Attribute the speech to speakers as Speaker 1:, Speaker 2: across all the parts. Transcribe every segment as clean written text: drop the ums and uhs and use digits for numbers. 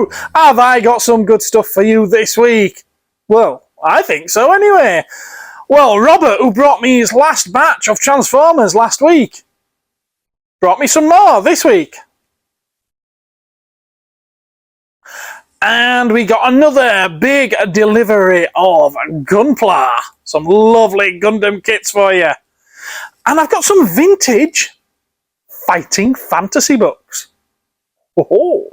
Speaker 1: woo! Have I got some good stuff for you this week? Well, I think so anyway. Well, Robert, who brought me his last batch of Transformers last week, brought me some more this week. And we got another big delivery of Gunpla. Some lovely Gundam kits for you. And I've got some vintage fighting fantasy books. Oh.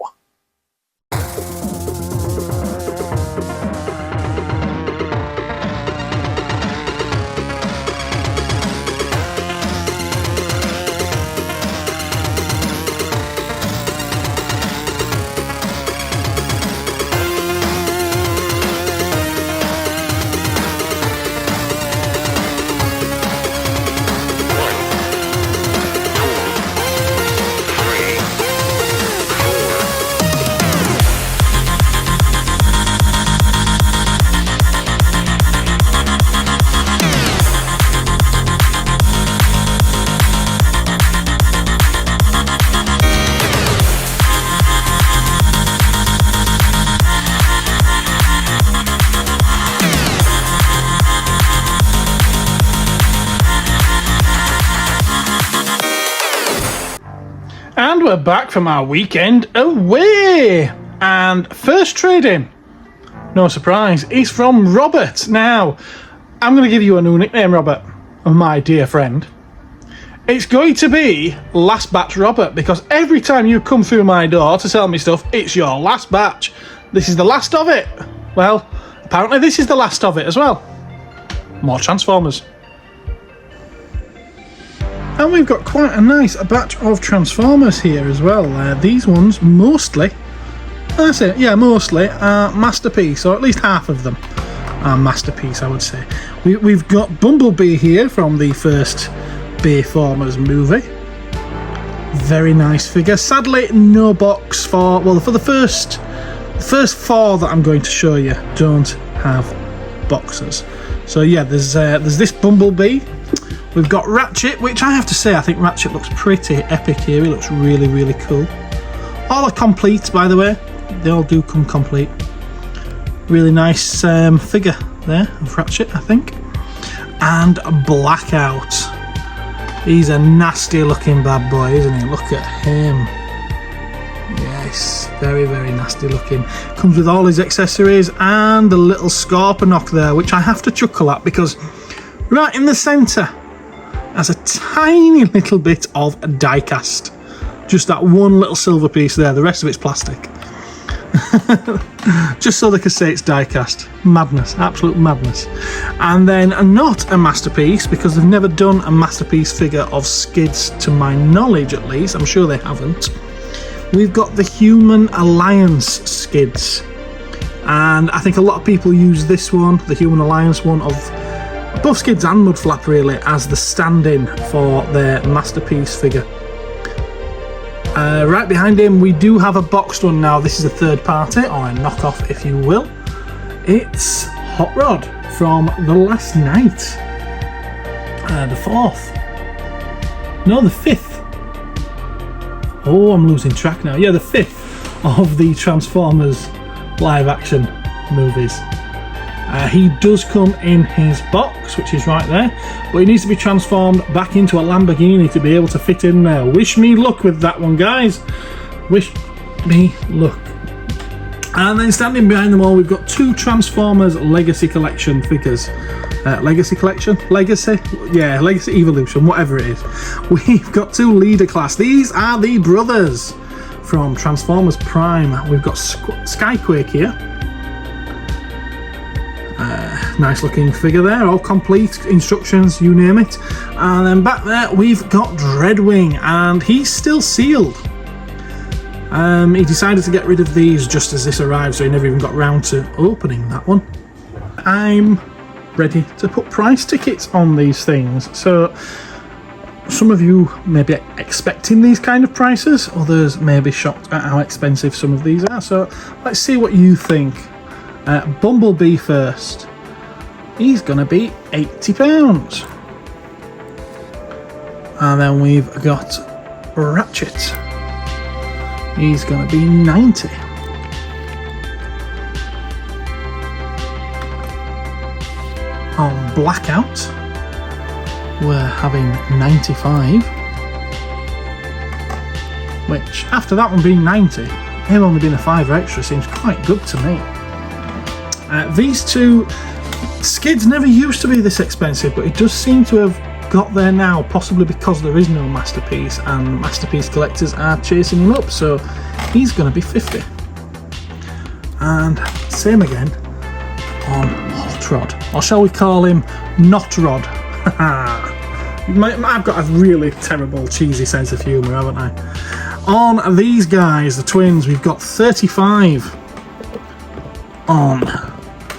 Speaker 1: And we're back from our weekend away. And first trade-in, no surprise, is from Robert. Now, I'm going to give you a new nickname, Robert, my dear friend. It's going to be Last Batch Robert, because every time you come through my door to sell me stuff, it's your last batch. This is the last of it. Well, apparently this is the last of it as well. More Transformers. And we've got quite a nice batch of Transformers here as well. These ones mostly, mostly are Masterpiece, or at least half of them are Masterpiece, I would say. We've got Bumblebee here from the first Bayformers movie. Very nice figure. Sadly, no box for the first four that I'm going to show you don't have boxes. So yeah, there's this Bumblebee. We've got Ratchet, which I have to say, I think Ratchet looks pretty epic here. He looks really, really cool. All are complete, by the way. They all do come complete. Really nice figure there of Ratchet, I think. And Blackout. He's a nasty looking bad boy, isn't he? Look at him. Yes, very, very nasty looking. Comes with all his accessories and the little Scorponok there, which I have to chuckle at because right in the centre has a tiny little bit of die-cast. Just that one little silver piece there, the rest of it's plastic. Just so they can say it's die-cast. Madness, absolute madness. And then not a Masterpiece, because they've never done a Masterpiece figure of Skids, to my knowledge at least. I'm sure they haven't. We've got the Human Alliance Skids. And I think a lot of people use this one, the Human Alliance one, of both Skids and Mudflap really, as the stand-in for their Masterpiece figure. Right behind him we do have a boxed one now. This is a third party, or a knockoff if you will. It's Hot Rod from The Last Night. The fourth. No, the fifth. Oh, I'm losing track now. Yeah, the fifth of the Transformers live action movies. He does come in his box, which is right there, but he needs to be transformed back into a Lamborghini to be able to fit in there. Wish me luck with that one, guys. Wish me luck. And then standing behind them all, we've got two Transformers Legacy Collection figures. Legacy Collection? Legacy? Yeah, Legacy Evolution, whatever it is. We've got two Leader Class. These are the brothers from Transformers Prime. We've got Skyquake here. Nice looking figure there, all complete, instructions, you name it. And then back there we've got Dreadwing, and he's still sealed. He decided to get rid of these just as this arrived, so he never even got round to opening that one. I'm ready to put price tickets on these things. So some of you may be expecting these kind of prices, others may be shocked at how expensive some of these are. So let's see what you think. Bumblebee first. He's gonna be £80. And then we've got Ratchet. He's gonna be 90. on Blackout, we're having 95. Which, after that one being 90, him only being a 5 extra seems quite good to me. These two skids never used to be this expensive, but it does seem to have got there now, possibly because there is no Masterpiece and Masterpiece collectors are chasing him up, so he's going to be 50. And same again on Hot Rod, or shall we call him Not Rod? I've got a really terrible cheesy sense of humour, haven't I? On these guys, the twins, we've got 35 on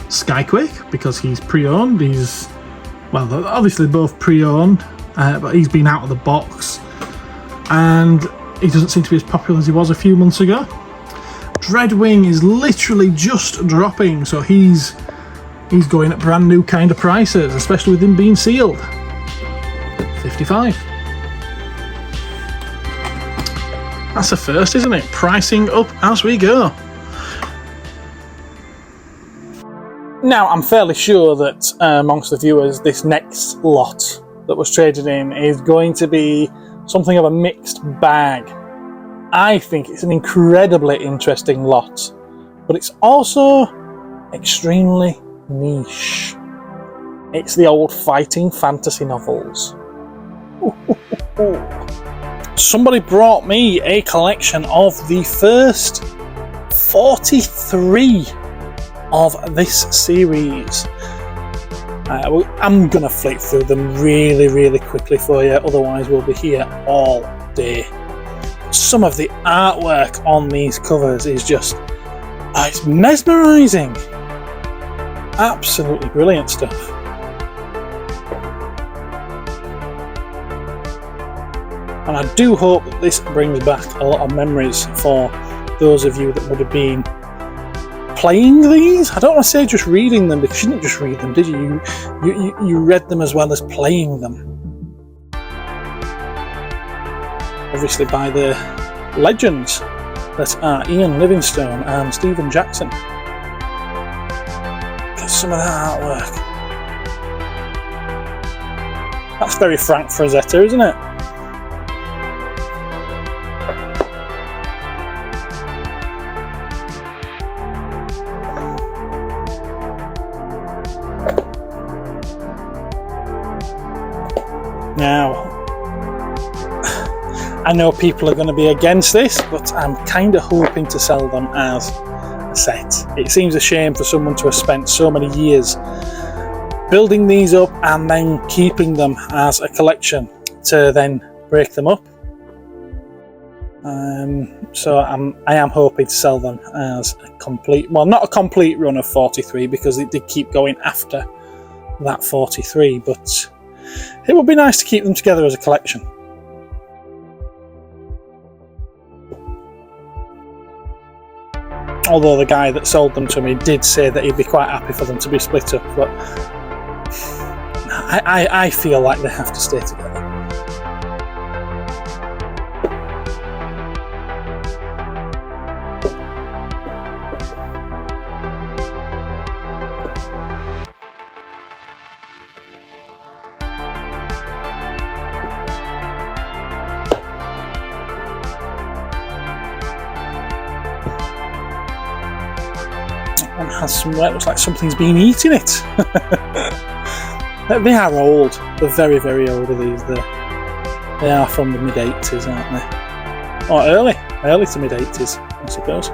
Speaker 1: Skyquake, because he's pre-owned. He's, well, they're obviously both pre-owned, but he's been out of the box and he doesn't seem to be as popular as he was a few months ago. Dreadwing is literally just dropping, so he's going at brand new kind of prices, especially with him being sealed. 55. That's a first, isn't it? Pricing up as we go. Now, I'm fairly sure that amongst the viewers, this next lot that was traded in is going to be something of a mixed bag. I think it's an incredibly interesting lot, but it's also extremely niche. It's the old fighting fantasy novels. Somebody brought me a collection of the first 43 of this series. I'm gonna flick through them really quickly for you, otherwise we'll be here all day. Some of the artwork on these covers is just, it's mesmerising. Absolutely brilliant stuff. And I do hope that this brings back a lot of memories for those of you that would have been playing these. I don't want to say just reading them, because you didn't just read them, did you? You read them as well as playing them. Obviously by the legends that are Ian Livingstone and Stephen Jackson. Get some of that artwork. That's very Frank Frazetta, isn't it? Now, I know people are going to be against this, but I'm kind of hoping to sell them as a set. It seems a shame for someone to have spent so many years building these up and then keeping them as a collection to then break them up. So I am hoping to sell them as a complete, well, not a complete run of 43, because it did keep going after that 43, but it would be nice to keep them together as a collection. Although the guy that sold them to me did say that he'd be quite happy for them to be split up, but I feel like they have to stay together. And has some, it looks like something's been eating it. They are old. They're very old of these. They are from the mid-80s, aren't they? Or early to mid-80s, I suppose.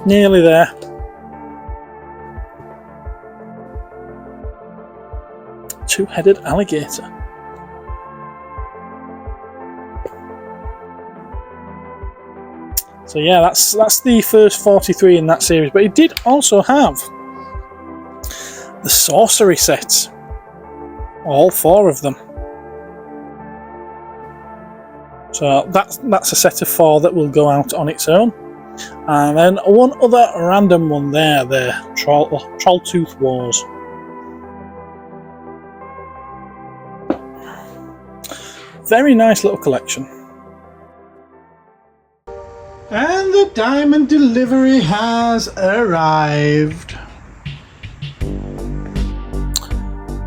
Speaker 1: Nearly there. Two-headed alligator. So yeah, that's the first 43 in that series, but it did also have the sorcery sets, all 4 of them. So that's a set of 4 that will go out on its own.
Speaker 2: And then one other random one there, the Troll Tooth Wars. Very nice little collection.
Speaker 1: And the diamond delivery has arrived.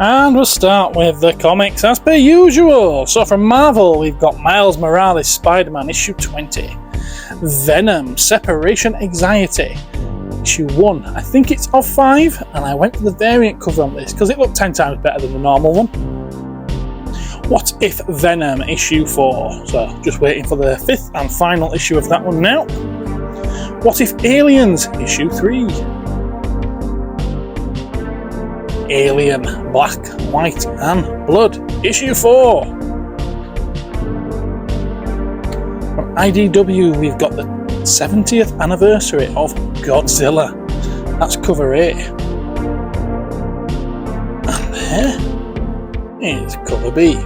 Speaker 2: And we'll start with the comics as per usual. So from Marvel, we've got Miles Morales Spider-Man issue 20. Venom Separation Anxiety issue 1. I think it's of 5, and I went for the variant cover on this because it looked 10 times better than the normal one. What If Venom issue 4. So just waiting for the 5th and final issue of that one now. What If Aliens issue 3. Alien Black, White and Blood issue 4. From IDW we've got the 70th anniversary of Godzilla. That's cover A. And there is cover B.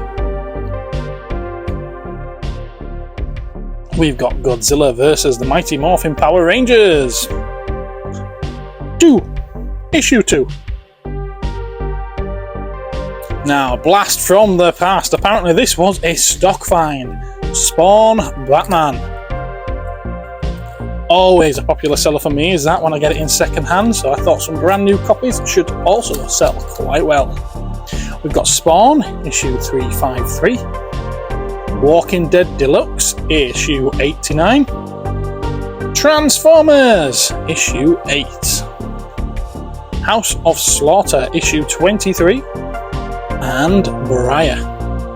Speaker 2: We've got Godzilla versus the Mighty Morphin Power Rangers. Issue 2. Now, blast from the past. Apparently this was a stock find. Spawn Batman. Always a popular seller for me is that when I get it in second hand, so I thought some brand new copies should also sell quite well. We've got Spawn, issue 353. Walking Dead Deluxe, issue 89. Transformers, issue 8. House of Slaughter, issue 23. And Briar.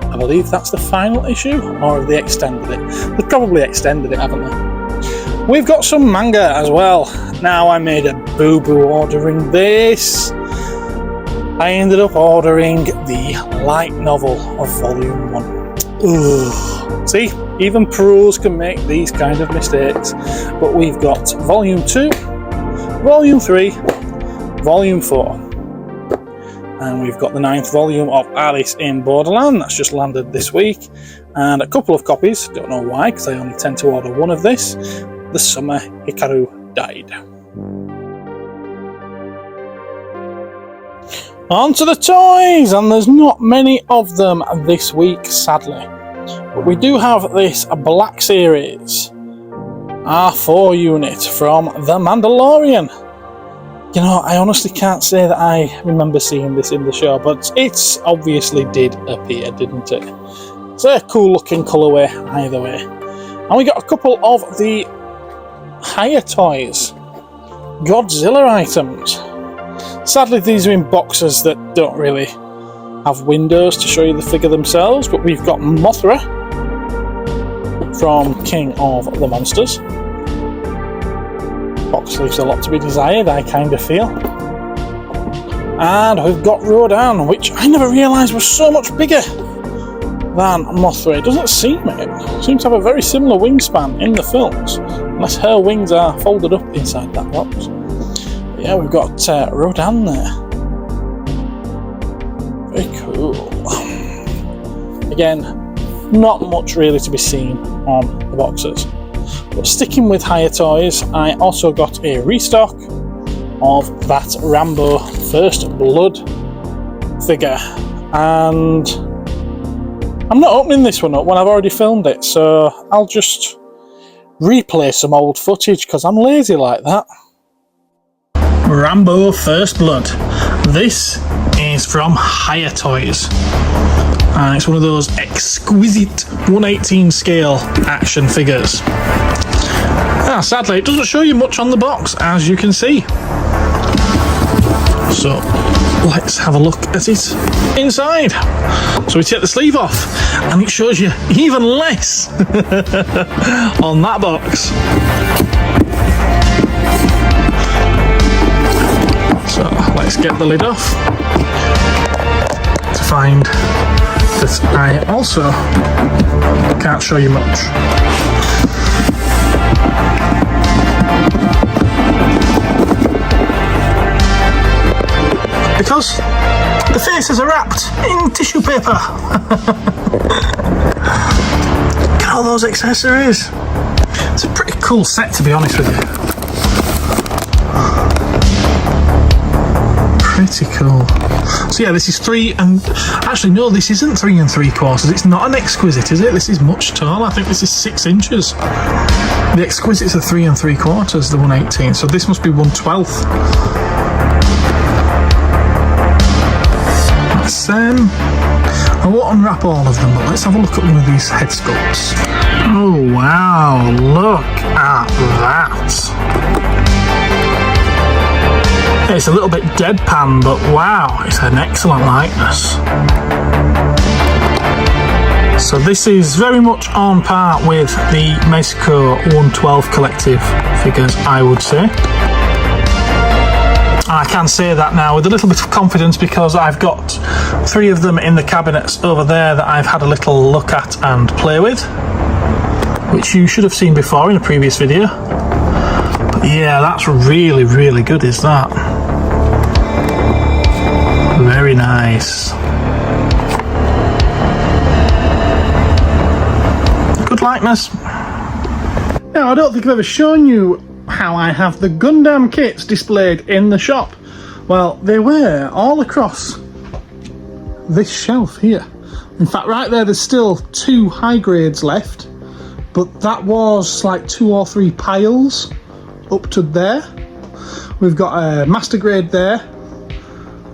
Speaker 2: I believe that's the final issue, or have they extended it? They've probably extended it, haven't they? We've got some manga as well. Now, I made a boo-boo ordering this. I ended up ordering the light novel of Volume 1. Ugh. See, even pros can make these kind of mistakes. But we've got Volume 2, Volume 3, Volume 4. And we've got the 9th volume of Alice in Borderland. That's just landed this week. And a couple of copies, don't know why, because I only tend to order one of this. The Summer Hikaru Died. On to the toys, and there's not many of them this week, sadly. But we do have this Black Series R4 unit from The Mandalorian. You know, I honestly can't say that I remember seeing this in the show, but it obviously did appear, didn't it? It's a cool looking colourway either way. And we got a couple of the higher toys, Godzilla items. Sadly, these are in boxes that don't really have windows to show you the figure themselves, but we've got Mothra from King of the Monsters. Box leaves a lot to be desired, I kind of feel. And we've got Rodan, which I never realised was so much bigger than Mothra. It doesn't seem it. Seems to have a very similar wingspan in the films, unless her wings are folded up inside that box. But yeah, we've got Rodan there. Very cool. Again, not much really to be seen on the boxes. But sticking with higher toys, I also got a restock of that Rambo First Blood figure, and I'm not opening this one up when I've already filmed it, so I'll just replay some old footage because I'm lazy like that.
Speaker 1: Rambo First Blood. This is from Higher Toys. And it's one of those exquisite 1/18 scale action figures. Sadly, it doesn't show you much on the box, as you can see. So, let's have a look at it inside. So we take the sleeve off, and it shows you even less on that box. So, let's get the lid off to find that I also can't show you much. Because the faces are wrapped in tissue paper. Look at all those accessories. It's a pretty cool set, to be honest with you. Pretty cool. So yeah, this is 3 and... Actually, no, this isn't 3 3/4. It's not an exquisite, is it? This is much taller. I think this is 6 inches. The exquisites are 3 3/4, the 118. So this must be 1/12. Let's, I won't unwrap all of them, but let's have a look at one of these head sculpts. Oh, wow. Look at that. It's a little bit deadpan, but wow, it's an excellent likeness. So this is very much on par with the Mexico 112 collective figures, I would say. I can say that now with a little bit of confidence because I've got 3 of them in the cabinets over there that I've had a little look at and play with, which you should have seen before in a previous video. But yeah, that's really, really good, is that? Very nice. Good likeness. Now, I don't think I've ever shown you how I have the Gundam kits displayed in the shop. Well, they were all across this shelf here. In fact, right there's still 2 high grades left, but that was like 2 or 3 piles up to there. We've got a master grade there,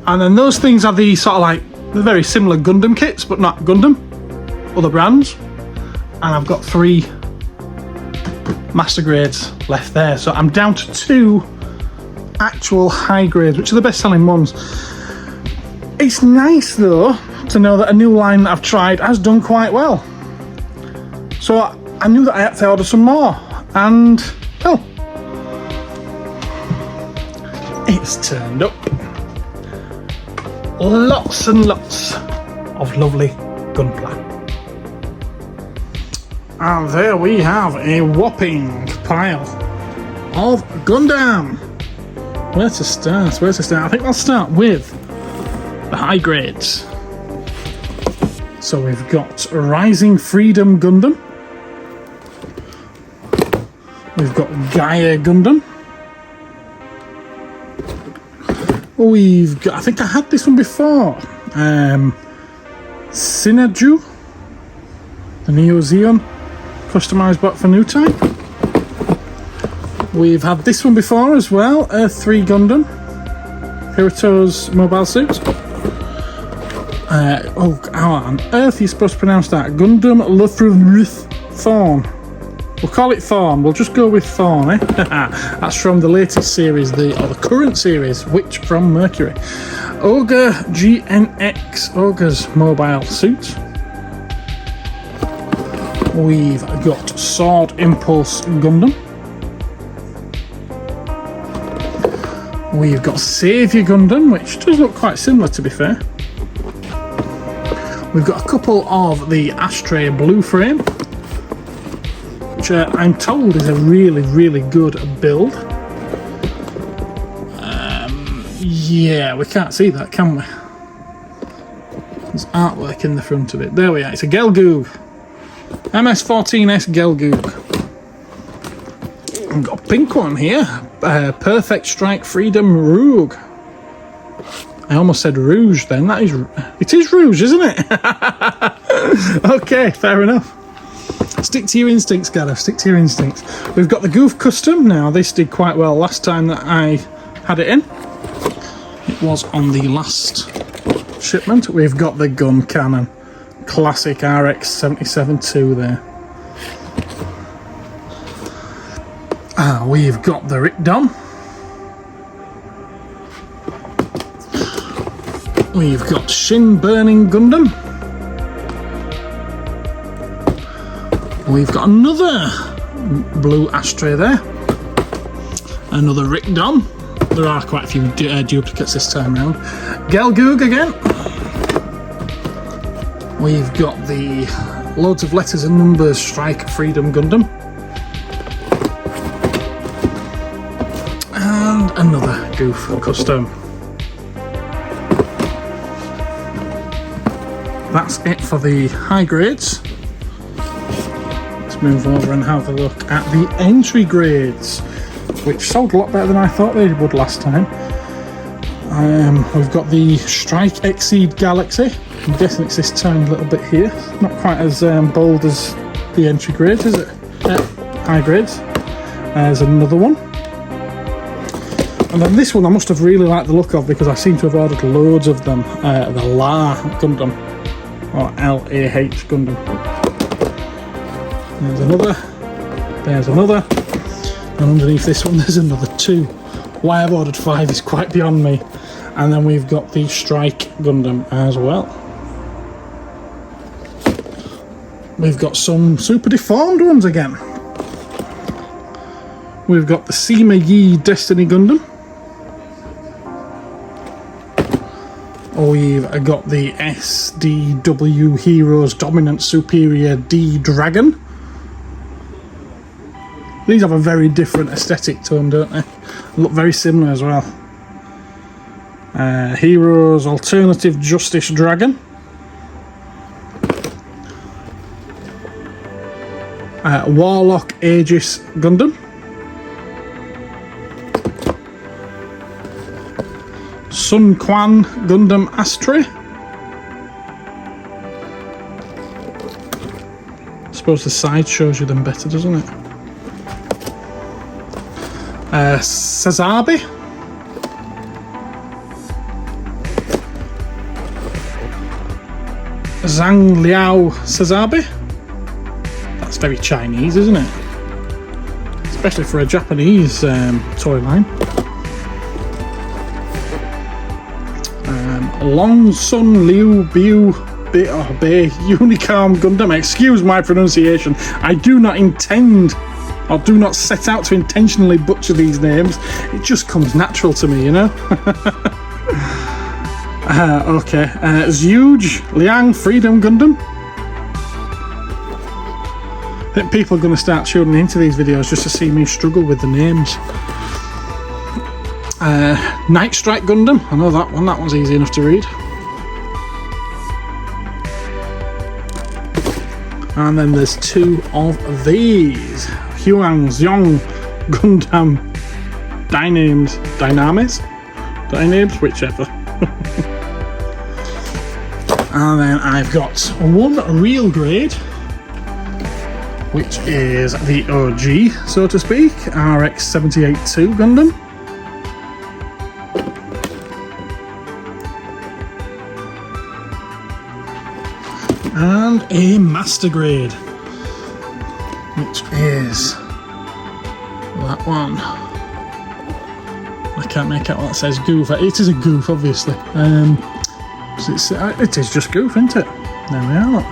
Speaker 1: and then those things are the sort of like the very similar Gundam kits, but not Gundam, other brands. And I've got 3 master grades left there, so I'm down to 2 actual high grades, which are the best selling ones. It's nice though to know that a new line that I've tried has done quite well. So I knew that I had to order some more, and well, it's turned up. Lots and lots of lovely Gunpla. And there we have a whopping pile of Gundam. Where to start? Where to start? I think I'll start with the high grades. So we've got Rising Freedom Gundam. We've got Gaia Gundam. We've got, I think I had this one before. Sinaju, the Neo Zeon customized bot for new type. We've had this one before as well, Earth 3 Gundam, Hiruto's mobile suit. How on earth are you supposed to pronounce that? Gundam Luthrith Thorn. We'll call it Thorn. We'll just go with Thorn, eh? That's from the latest series, or the current series, Witch from Mercury. Ogre GNX, Ogre's mobile suit. We've got Sword Impulse Gundam. We've got Saviour Gundam, which does look quite similar, to be fair. We've got a couple of the Ashtray Blue Frame, which I'm told is a really, really good build. Yeah, we can't see that, can we? There's artwork in the front of it. There we are. It's a Gelgoog. MS-14S Gelgoog. We've got a pink one here. Perfect Strike Freedom Rogue. I almost said Rouge then. It is Rouge, isn't it? Okay, fair enough. Stick to your instincts, Gareth. Stick to your instincts. We've got the Goof Custom. Now, this did quite well last time that I had it in. It was on the last shipment. We've got the Gun Cannon. Classic RX-77-2 there. We've got the Rickdom. We've got Shin Burning Gundam. We've got another blue ashtray there. Another Rickdom. There are quite a few duplicates this time around. Gelgoog again. We've got the loads of letters and numbers Strike Freedom Gundam. And another Goof Custom. That's it for the high grades. Let's move over and have a look at the entry grades, which sold a lot better than I thought they would last time. We've got the Strike Exceed Galaxy. I'm guessing it's this tiny little bit here. Not quite as bold as the entry grades, is it? High grades. There's another one. And then this one I must have really liked the look of because I seem to have ordered loads of them. The LA Gundam, or LAH Gundam. There's another. There's another. And underneath this one there's another 2. Why I've ordered 5 is quite beyond me. And then we've got the Strike Gundam as well. We've got some super deformed ones again. We've got the Sima Yi Destiny Gundam. We've got the SDW Heroes Dominant Superior D Dragon. These have a very different aesthetic to them, don't they? Look very similar as well. Heroes Alternative Justice Dragon. Warlock Aegis Gundam. Sun Quan Gundam Astray. I suppose the side shows you them better, doesn't it? Sazabi. Zhang Liao Sazabi. That's very Chinese, isn't it? Especially for a Japanese toy line. Long Sun Liu Biu Bay Unicorn Gundam. Excuse my pronunciation. I do not intend or do not set out to intentionally butcher these names. It just comes natural to me, you know? Okay. Zhuge Liang Freedom Gundam. I think people are going to start tuning into these videos just to see me struggle with the names. Night Strike Gundam. I know that one. That one's easy enough to read. And then there's 2 of these. Huang Xiong Gundam Dynames, whichever. And then I've got one real grade, which is the OG, so to speak, RX-78-2 Gundam. And a master grade, which is that one. I can't make out what that says. Goof. It is a goof, obviously. It is just goof, isn't it? There we are.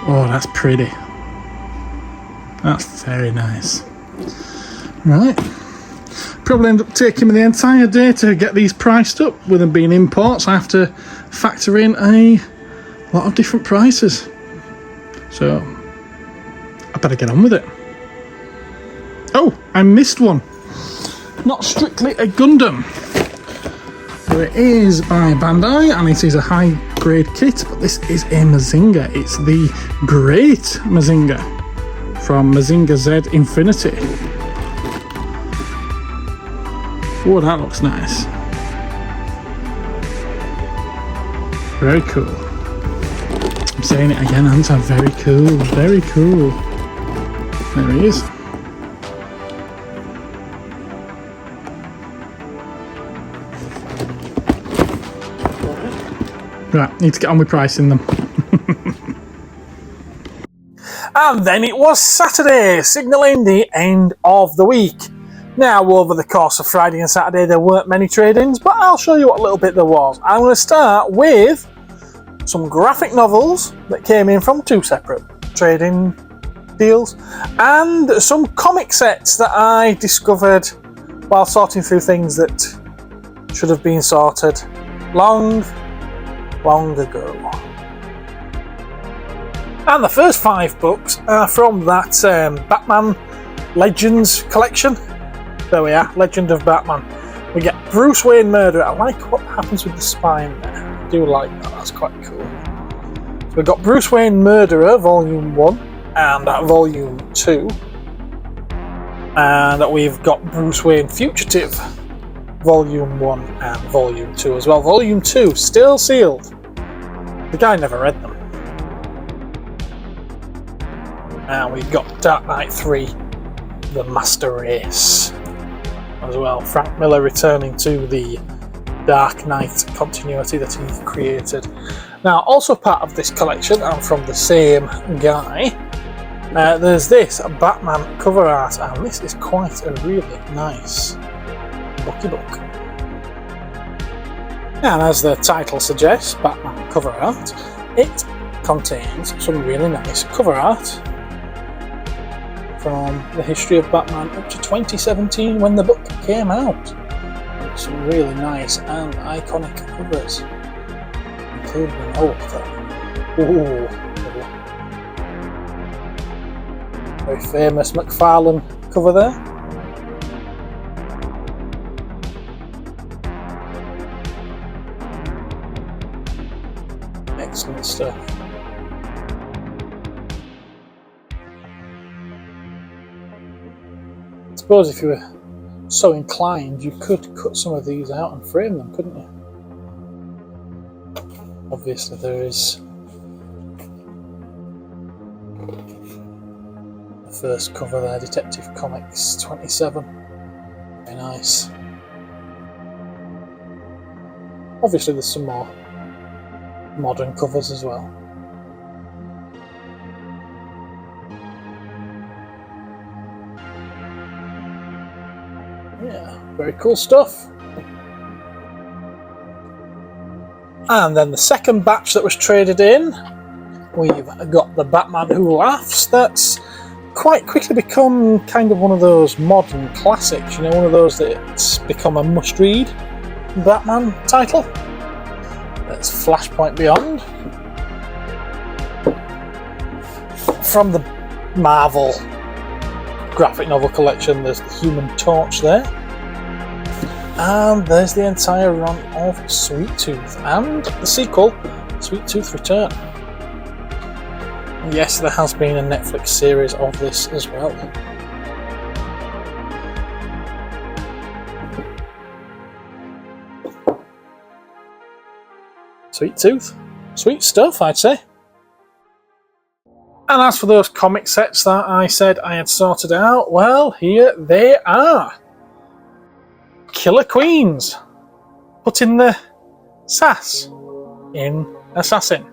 Speaker 1: Oh, that's pretty. That's very nice. Right. Probably end up taking me the entire day to get these priced up. With them being imports, I have to factor in a lot of different prices. So, I better get on with it. Oh, I missed one. Not strictly a Gundam. It is by Bandai, and it is a high grade kit, but this is a Mazinger. It's the Great Mazinger from Mazinger Z Infinity. Oh, that looks nice. Very cool. I'm saying it again, aren't I? Very cool, very cool. There he is. Right, need to get on with pricing them.
Speaker 2: And then it was Saturday, signalling the end of the week. Now, over the course of Friday and Saturday, there weren't many trade-ins, but I'll show you what little bit there was. I'm going to start with some graphic novels that came in from 2 separate trade-in deals, and some comic sets that I discovered while sorting through things that should have been sorted long ago. And the first 5 books are from that Batman Legends collection. There we are, Legend of Batman. We get Bruce Wayne Murderer. I like what happens with the spine there. I do like that, that's quite cool. So we've got Bruce Wayne Murderer, Volume 1. and Volume 2. And we've got Bruce Wayne Fugitive, Volume 1 and Volume 2 as well. Volume 2 still sealed. The guy never read them. And we've got Dark Knight 3, The Master Race as well. Frank Miller returning to the Dark Knight continuity that he created. Now, also part of this collection, and from the same guy, there's this Batman cover art, and this is quite a really nice booky book. And as the title suggests, Batman cover art, it contains some really nice cover art from the history of Batman up to 2017 when the book came out. Some really nice and iconic covers, including an very famous McFarlane cover there. Excellent stuff. I suppose if you were so inclined, you could cut some of these out and frame them, couldn't you? Obviously, there is the first cover there, Detective Comics 27. Very nice. Obviously, there's some more modern covers as well. Yeah, very cool stuff. And then the second batch that was traded in, we've got the Batman Who Laughs. That's quite quickly become kind of one of those modern classics, you know, one of those that's become a must-read Batman title. That's Flashpoint Beyond. From the Marvel graphic novel collection, there's the Human Torch there. And there's the entire run of Sweet Tooth and the sequel, Sweet Tooth Return. Yes, there has been a Netflix series of this as well. Sweet Tooth. Sweet stuff, I'd say. And as for those comic sets that I said I had sorted out, well, here they are. Killer Queens. Putting the sass in Assassin.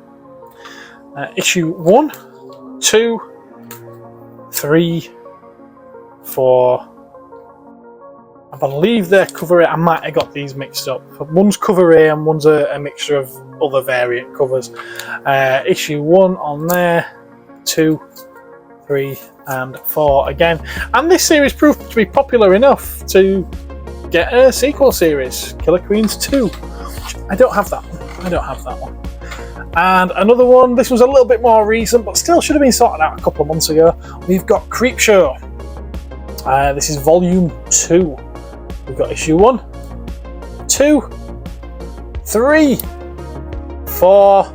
Speaker 2: Issue 1, 2, 3, 4. I believe they're cover A. I might have got these mixed up. One's cover A and one's a mixture of other variant covers. Issue 1 on there, 2, 3, and 4 again. And this series proved to be popular enough to get a sequel series, Killer Queens 2. I don't have that one. And another one, this was a little bit more recent, but still should have been sorted out a couple of months ago. We've got Creepshow. This is Volume 2. We've got Issue 1, 2, 3, 4,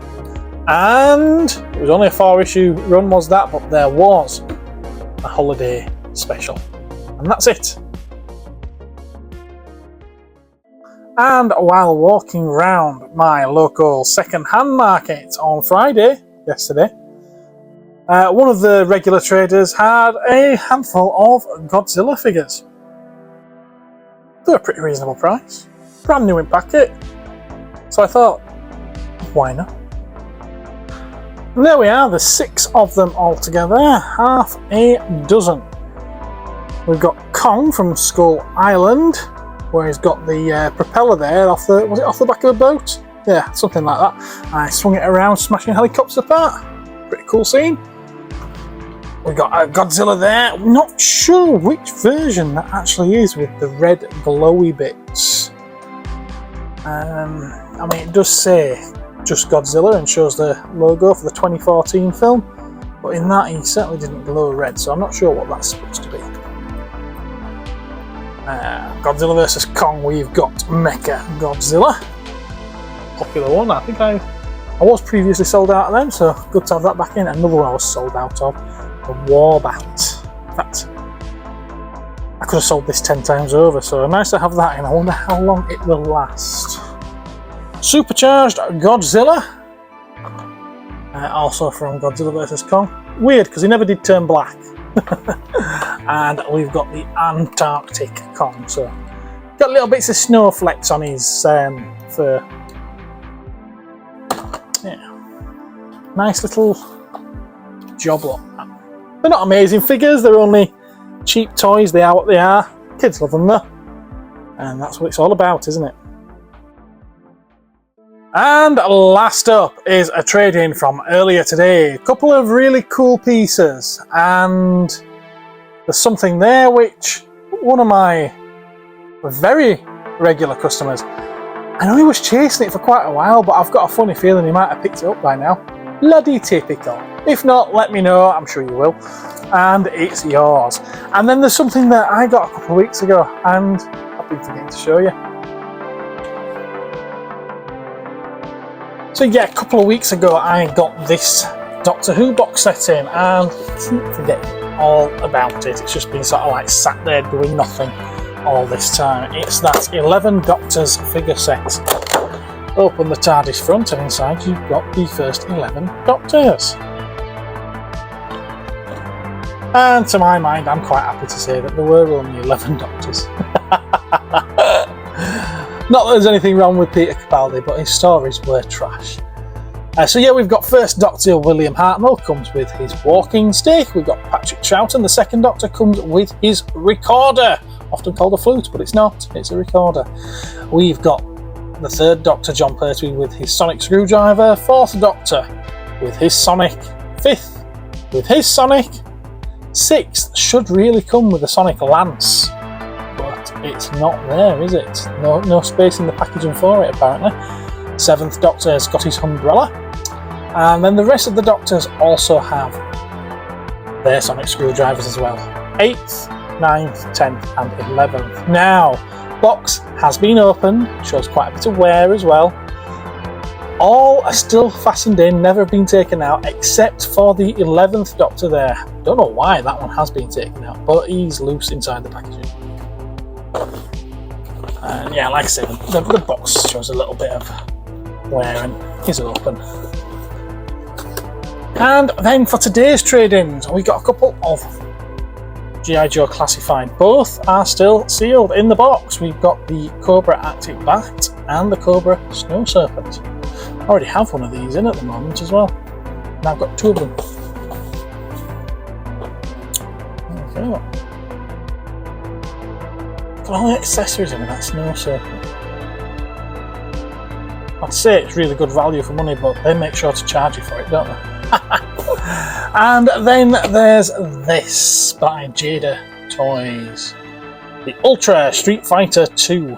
Speaker 2: and it was only a 4-issue run, was that, but there was a holiday special. And that's it. And while walking around my local second-hand market on Friday, yesterday, one of the regular traders had a handful of Godzilla figures. They were a pretty reasonable price, brand new in packet, so I thought, why not? And there we are, there's 6 of them altogether, half a dozen. We've got Kong from Skull Island, where he's got the propeller there was it off the back of a boat? Yeah, something like that. I swung it around, smashing helicopters apart. Pretty cool scene. We've got Godzilla there. I'm not sure which version that actually is with the red glowy bits. I mean, it does say just Godzilla and shows the logo for the 2014 film, but in that he certainly didn't glow red, so I'm not sure what that's supposed to be. Godzilla vs Kong, we've got Mecha Godzilla. Popular one. I think I was previously sold out of them, so good to have that back in. Another one I was sold out of the WARBOT. In fact, I could have sold this 10 times over, so nice to have that in. I wonder how long it will last. Supercharged Godzilla, also from Godzilla vs Kong. Weird, because he never did turn black. And we've got the Antarctic Kong, so got little bits of snowflakes on his fur. Yeah, nice little job lot. They're not amazing figures, they're only cheap toys, they are what they are. Kids love them though, and that's what it's all about, isn't it? And last up is a trade-in from earlier today. A couple of really cool pieces, and there's something there which one of my very regular customers, I know he was chasing it for quite a while, but I've got a funny feeling he might have picked it up by now. Bloody typical. If not, let me know, I'm sure you will. And it's yours. And then there's something that I got a couple of weeks ago, and I've been forgetting to show you. So yeah, a couple of weeks ago I got this Doctor Who box set in, and I keep forgetting all about it. It's just been sort of like sat there doing nothing all this time. It's that 11 Doctors figure set. Open the TARDIS front, and inside you've got the first 11 Doctors. And to my mind, I'm quite happy to say that there were only 11 Doctors. Not that there's anything wrong with Peter Capaldi, but his stories were trash. So yeah, we've got first Doctor William Hartnell, comes with his walking stick. We've got Patrick Troughton, the second Doctor, comes with his recorder, often called a flute, but it's not, it's a recorder. We've got the third Doctor, John Pertwee, with his sonic screwdriver, fourth Doctor with his sonic, fifth with his sonic, sixth should really come with a sonic lance, but it's not there, is it? No space in the packaging for it, apparently. Seventh Doctor has got his umbrella, and then the rest of the Doctors also have their sonic screwdrivers as well. 8th, 9th, 10th and 11th. Now, box has been opened, shows quite a bit of wear as well. All are still fastened in, never been taken out, except for the 11th Doctor there. Don't know why that one has been taken out, but he's loose inside the packaging. And yeah, like I said, the box shows a little bit of wear and is open. And then for today's trade-ins, we got a couple of G.I. Joe classified. Both are still sealed in the box. We've got the Cobra Arctic Bat and the Cobra Snow Serpent. I already have one of these in at the moment as well. And I've got two of them. Okay. Look at all the accessories in that Snow Serpent. I'd say it's really good value for money, but they make sure to charge you for it, don't they? And then there's this by Jada Toys. The Ultra Street Fighter 2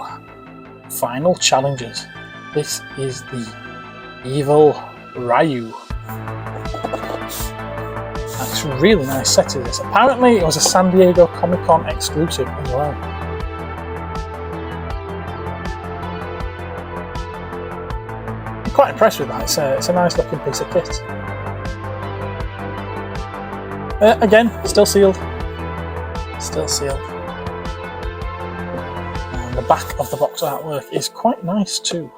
Speaker 2: Final Challengers. This is the Evil Ryu. That's a really nice set of this. Apparently it was a San Diego Comic-Con exclusive as well. I'm quite impressed with that. It's a nice looking piece of kit. Again, still sealed. Still sealed. And the back of the box artwork is quite nice too.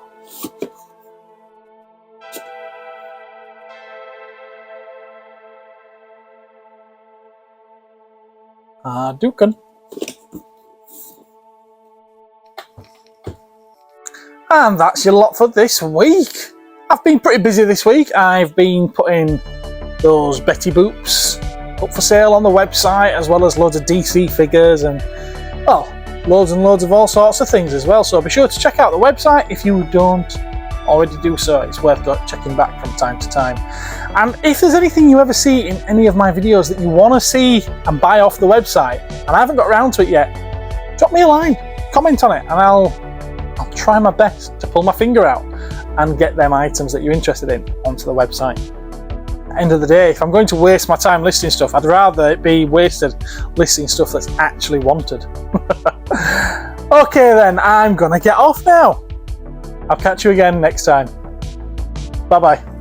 Speaker 2: Dukin. And that's your lot for this week. I've been pretty busy this week. I've been putting those Betty Boops up for sale on the website, as well as loads of DC figures and, well, loads and loads of all sorts of things as well. So be sure to check out the website if you don't already do so. It's worth checking back from time to time. And if there's anything you ever see in any of my videos that you want to see and buy off the website, and I haven't got around to it yet, drop me a line, comment on it, and I'll try my best to pull my finger out and get them items that you're interested in onto the website. End of the day, if I'm going to waste my time listing stuff, I'd rather it be wasted listing stuff that's actually wanted. Okay then, I'm gonna get off now. I'll catch you again next time. Bye bye.